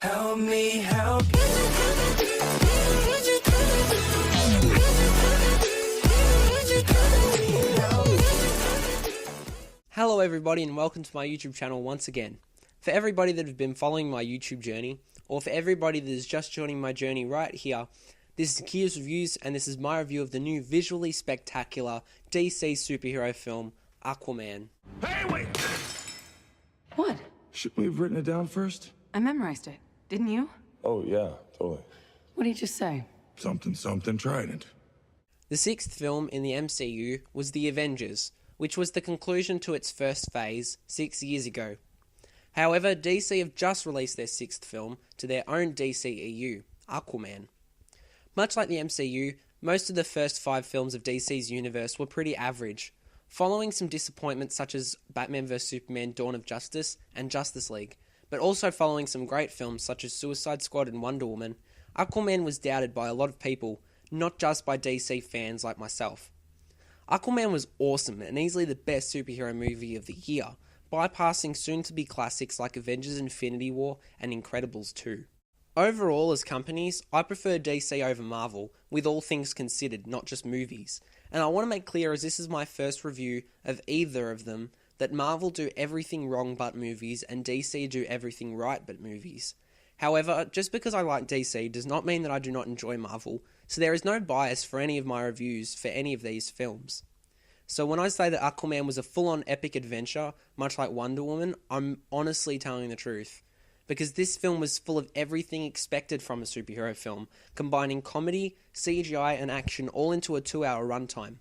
Help me help you. Hello everybody and welcome to my YouTube channel once again. For everybody that have been following my YouTube journey, or for everybody that is just joining my journey right here, this is Kia's Reviews and this is my review of the new visually spectacular DC superhero film, Aquaman. Hey, wait! What? Shouldn't we have written it down first? I memorized it. Didn't you? Oh, yeah, totally. What did you just say? Something trident. The sixth film in the MCU was The Avengers, which was the conclusion to its first phase 6 years ago. However, DC have just released their sixth film to their own DCEU, Aquaman. Much like the MCU, most of the first 5 films of DC's universe were pretty average, following some disappointments such as Batman vs Superman Dawn of Justice and Justice League, but also following some great films such as Suicide Squad and Wonder Woman. Aquaman was doubted by a lot of people, not just by DC fans like myself. Aquaman was awesome and easily the best superhero movie of the year, bypassing soon-to-be classics like Avengers Infinity War and Incredibles 2. Overall, as companies, I prefer DC over Marvel, with all things considered, not just movies. And I want to make clear, as this is my first review of either of them, that Marvel do everything wrong but movies, and DC do everything right but movies. However, just because I like DC does not mean that I do not enjoy Marvel, so there is no bias for any of my reviews for any of these films. So when I say that Aquaman was a full-on epic adventure, much like Wonder Woman, I'm honestly telling the truth. Because this film was full of everything expected from a superhero film, combining comedy, CGI and action all into a 2-hour runtime.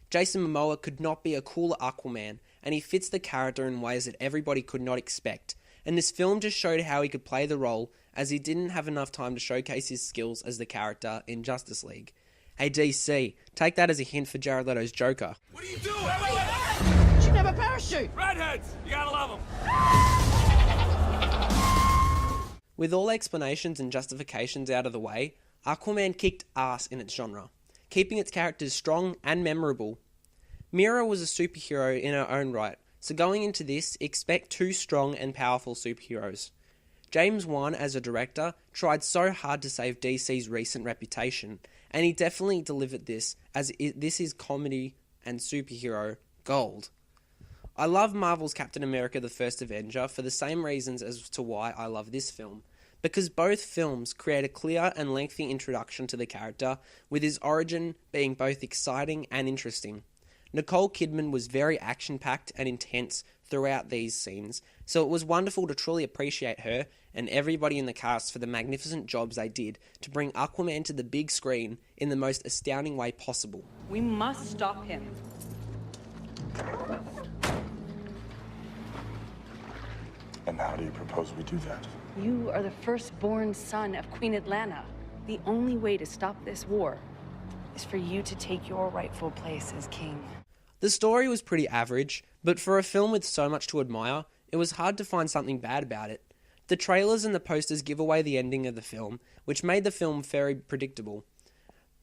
Jason Momoa could not be a cooler Aquaman, and he fits the character in ways that everybody could not expect. And this film just showed how he could play the role, as he didn't have enough time to showcase his skills as the character in Justice League. Hey DC, take that as a hint for Jared Leto's Joker. What are you doing? Wait. You should have a parachute! Redheads! You gotta love them. With all explanations and justifications out of the way, Aquaman kicked ass in its genre, keeping its characters strong and memorable. Mera was a superhero in her own right, so going into this, expect 2 strong and powerful superheroes. James Wan, as a director, tried so hard to save DC's recent reputation, and he definitely delivered this, as this is comedy and superhero gold. I love Marvel's Captain America the First Avenger for the same reasons as to why I love this film, because both films create a clear and lengthy introduction to the character, with his origin being both exciting and interesting. Nicole Kidman was very action-packed and intense throughout these scenes, so it was wonderful to truly appreciate her and everybody in the cast for the magnificent jobs they did to bring Aquaman to the big screen in the most astounding way possible. We must stop him. And how do you propose we do that? You are the firstborn son of Queen Atlanna. The only way to stop this war is for you to take your rightful place as king. The story was pretty average, but for a film with so much to admire, it was hard to find something bad about it. The trailers and the posters give away the ending of the film, which made the film very predictable.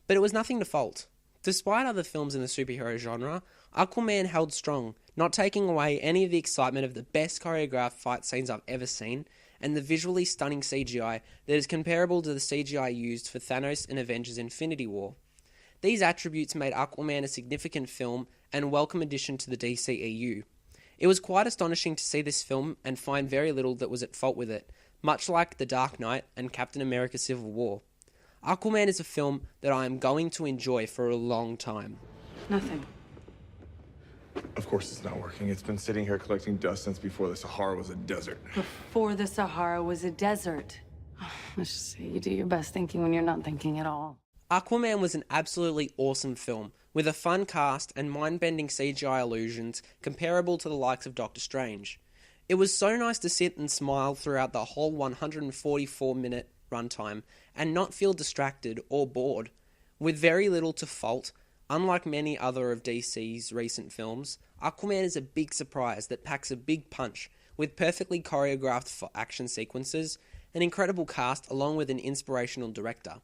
But it was nothing to fault. Despite other films in the superhero genre, Aquaman held strong, not taking away any of the excitement of the best choreographed fight scenes I've ever seen, and the visually stunning CGI that is comparable to the CGI used for Thanos in Avengers Infinity War. These attributes made Aquaman a significant film and a welcome addition to the DCEU. It was quite astonishing to see this film and find very little that was at fault with it, much like The Dark Knight and Captain America Civil War. Aquaman is a film that I am going to enjoy for a long time. Nothing. Of course it's not working. It's been sitting here collecting dust since before the Sahara was a desert. Before the Sahara was a desert. Let's just say you do your best thinking when you're not thinking at all. Aquaman was an absolutely awesome film, with a fun cast and mind-bending CGI illusions comparable to the likes of Doctor Strange. It was so nice to sit and smile throughout the whole 144-minute runtime and not feel distracted or bored. With very little to fault, unlike many other of DC's recent films, Aquaman is a big surprise that packs a big punch, with perfectly choreographed action sequences, an incredible cast along with an inspirational director.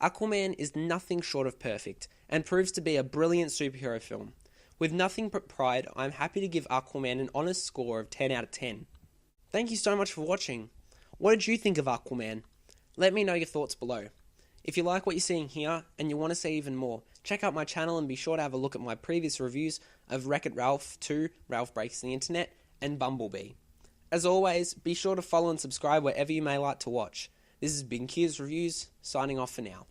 Aquaman is nothing short of perfect, and proves to be a brilliant superhero film. With nothing but pride, I'm happy to give Aquaman an honest score of 10 out of 10. Thank you so much for watching. What did you think of Aquaman? Let me know your thoughts below. If you like what you're seeing here and you want to see even more, check out my channel and be sure to have a look at my previous reviews of Wreck-It Ralph 2, Ralph Breaks the Internet, and Bumblebee. As always, be sure to follow and subscribe wherever you may like to watch. This has been Kiers Reviews, signing off for now.